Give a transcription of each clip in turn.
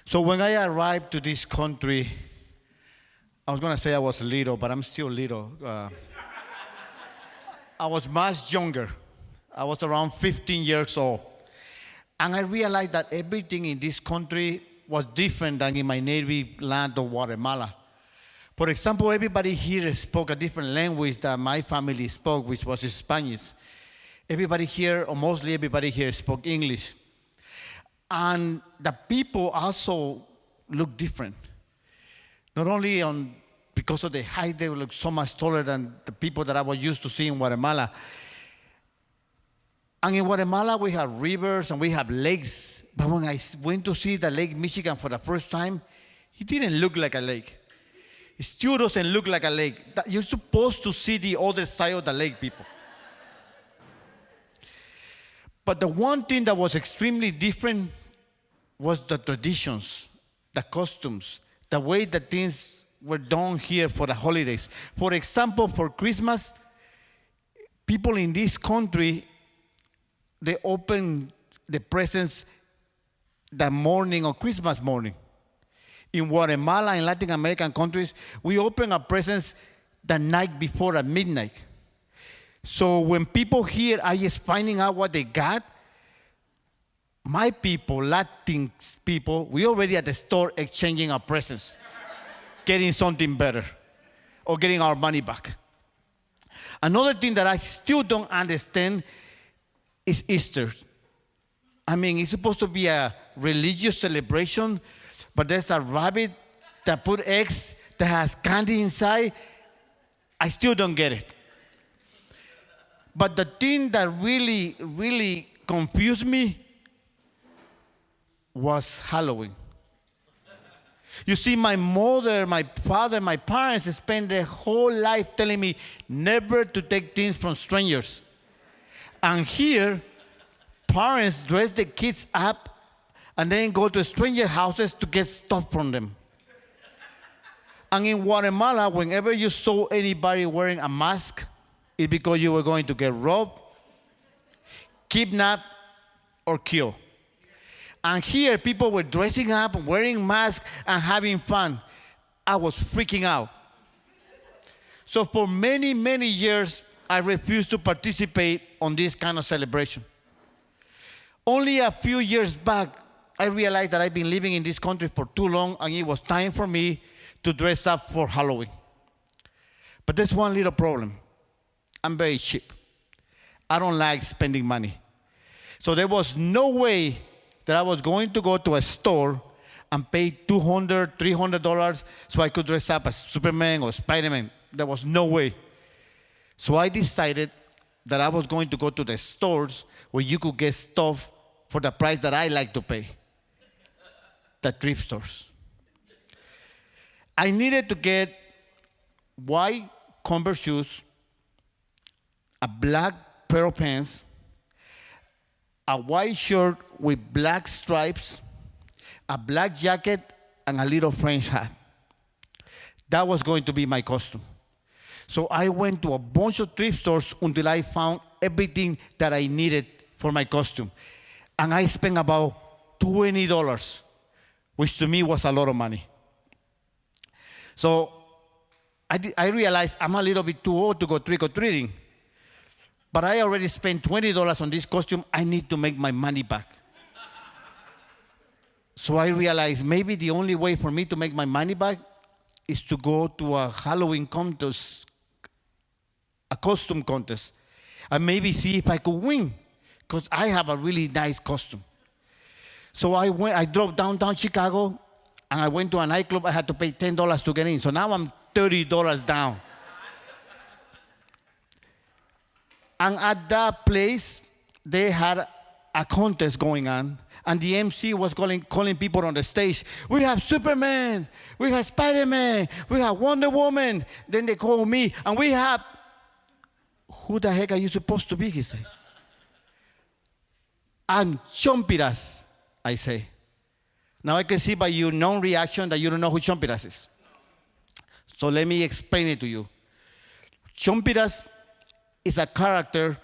So when I arrived to this country, I was going to say I was little, but I'm still little. I was much younger. I was around 15 years old. And I realized that everything in this country was different than in my native land of Guatemala. For example, everybody here spoke a different language that my family spoke, which was Spanish. Everybody here, or mostly everybody here, spoke English. And the people also look different. Not only because of the height, they look so much taller than the people that I was used to seeing in Guatemala. And in Guatemala, we have rivers and we have lakes. But when I went to see the Lake Michigan for the first time, it didn't look like a lake. It still doesn't look like a lake. You're supposed to see the other side of the lake, people. But the one thing that was extremely different was the traditions, the costumes, the way that things were done here for the holidays. For example, for Christmas, people in this country, they open the presents the morning of Christmas morning. In Guatemala and Latin American countries, we open our presents the night before at midnight. So when people here are just finding out what they got, my people, Latin people, we already at the store exchanging our presents, getting something better, or getting our money back. Another thing that I still don't understand is Easter. I mean, it's supposed to be a religious celebration, but there's a rabbit that put eggs that has candy inside. I still don't get it. But the thing that really, really confused me was Halloween. You see, my mother, my father, my parents spent their whole life telling me never to take things from strangers. And here, parents dress the kids up and then go to stranger houses to get stuff from them. And in Guatemala, whenever you saw anybody wearing a mask, it's because you were going to get robbed, kidnapped, or killed. And here, people were dressing up, wearing masks, and having fun. I was freaking out. So for many, many years, I refused to participate on this kind of celebration. Only a few years back, I realized that I've been living in this country for too long, and it was time for me to dress up for Halloween. But there's one little problem. I'm very cheap. I don't like spending money. So there was no way that I was going to go to a store and pay $200, $300 so I could dress up as Superman or Spider-Man. There was no way. So I decided that I was going to go to the stores where you could get stuff for the price that I like to pay, the thrift stores. I needed to get white Converse shoes, a black pair of pants, a white shirt with black stripes, a black jacket, and a little French hat. That was going to be my costume. So I went to a bunch of thrift stores until I found everything that I needed for my costume. And I spent about $20, which to me was a lot of money. So I realized I'm a little bit too old to go trick-or-treating. But I already spent $20 on this costume. I need to make my money back. So I realized maybe the only way for me to make my money back is to go to a Halloween contest, a costume contest, and maybe see if I could win, because I have a really nice costume. So I drove downtown Chicago, and I went to a nightclub. I had to pay $10 to get in. So now I'm $30 down. And at that place, they had a contest going on, and the MC was calling people on the stage. We have Superman, we have Spider-Man, we have Wonder Woman. Then they call me, and we have, who the heck are you supposed to be, he said. I'm Chompiras, I say. Now I can see by your non-reaction that you don't know who Chompiras is. So let me explain it to you. Chompiras is a character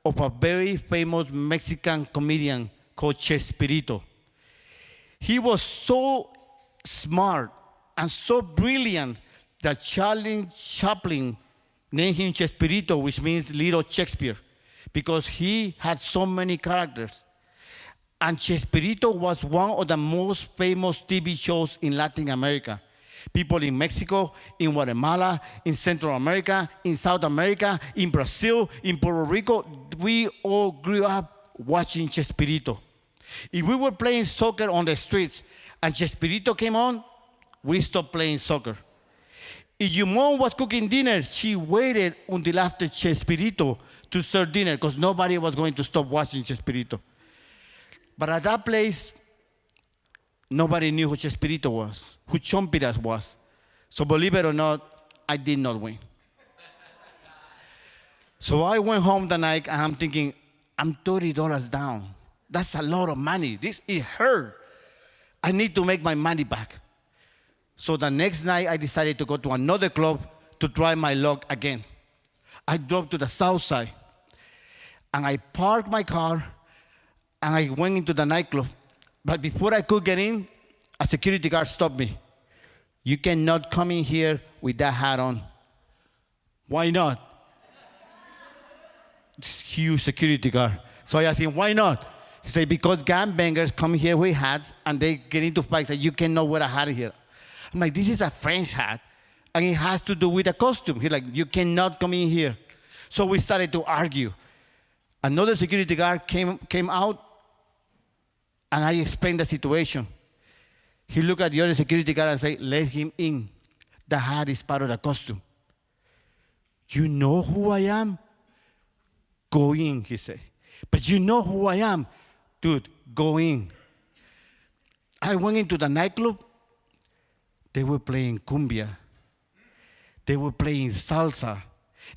of a very famous Mexican comedian called Chespirito. He was so smart and so brilliant that Charlie Chaplin named him Chespirito, which means little Shakespeare, because he had so many characters. And Chespirito was one of the most famous TV shows in Latin America. People in Mexico, in Guatemala, in Central America, in South America, in Brazil, in Puerto Rico, we all grew up watching Chespirito. If we were playing soccer on the streets and Chespirito came on, we stopped playing soccer. If your mom was cooking dinner, she waited until after Chespirito to serve dinner because nobody was going to stop watching Chespirito. But at that place, nobody knew who Chespirito was, who Chompiras was. So believe it or not, I did not win. So I went home that night and I'm thinking, I'm $30 down. That's a lot of money. It hurt. I need to make my money back. So the next night, I decided to go to another club to try my luck again. I drove to the south side, and I parked my car, and I went into the nightclub. But before I could get in, a security guard stopped me. You cannot come in here with that hat on. Why not? This huge security guard. So I asked him, why not? He said, because gangbangers come here with hats, and they get into fights, and you cannot wear a hat here. I'm like, this is a French hat, and it has to do with the costume. He's like, you cannot come in here. So we started to argue. Another security guard came out, and I explained the situation. He looked at the other security guard and said, let him in. The hat is part of the costume. You know who I am? Go in, he said. But you know who I am? Dude, go in. I went into the nightclub. They were playing cumbia. They were playing salsa.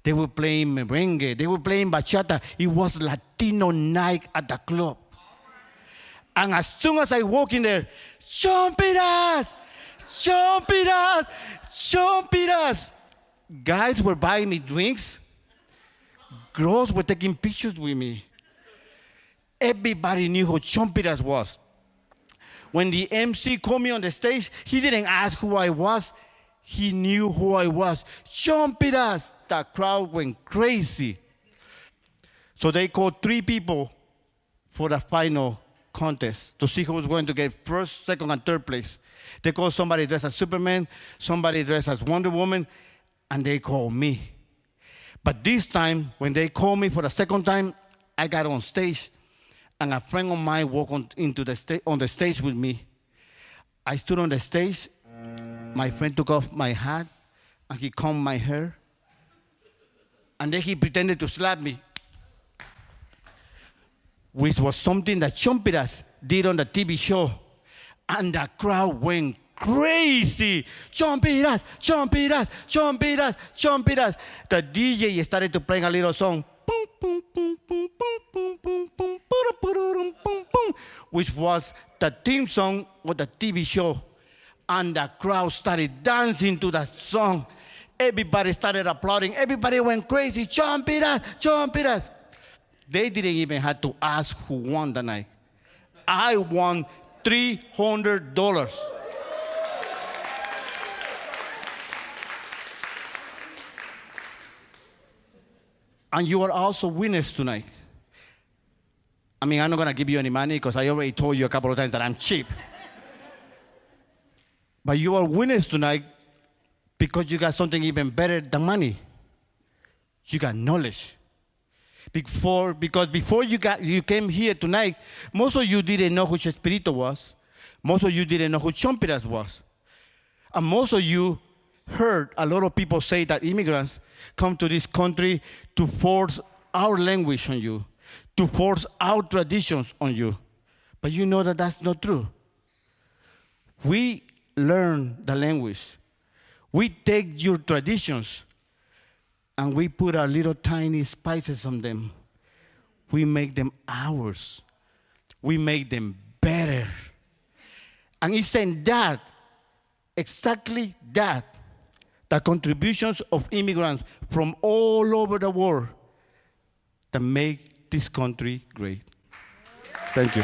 They were playing merengue. They were playing bachata. It was Latino night at the club. And as soon as I walk in there, Chompiras! Chompiras! Chompiras! Guys were buying me drinks. Girls were taking pictures with me. Everybody knew who Chompiras was. When the MC called me on the stage, he didn't ask who I was. He knew who I was. Chompiras! The crowd went crazy. So they called 3 people for the final contest to see who was going to get first, second, and third place. They called somebody dressed as Superman, somebody dressed as Wonder Woman, and they called me. But this time, when they called me for the second time, I got on stage, and a friend of mine walked on the stage with me. I stood on the stage. My friend took off my hat, and he combed my hair. And then he pretended to slap me, which was something that Chompiras did on the TV show. And the crowd went crazy. Chompiras, Chompiras, Chompiras, Chompiras. The DJ started to play a little song, which was the theme song of the TV show. And the crowd started dancing to that song. Everybody started applauding. Everybody went crazy. Chompiras, Chompiras. They didn't even have to ask who won the night. I won $300. And you are also winners tonight. I mean, I'm not going to give you any money because I already told you a couple of times that I'm cheap. But you are winners tonight because you got something even better than money. You got knowledge. Because before you came here tonight, most of you didn't know who Chespirito was. Most of you didn't know who Chompiras was. And most of you heard a lot of people say that immigrants come to this country to force our language on you, to force our traditions on you. But you know that that's not true. We learn the language. We take your traditions and we put our little tiny spices on them. We make them ours. We make them better. And it's in that, exactly that, the contributions of immigrants from all over the world that make this country great. Thank you.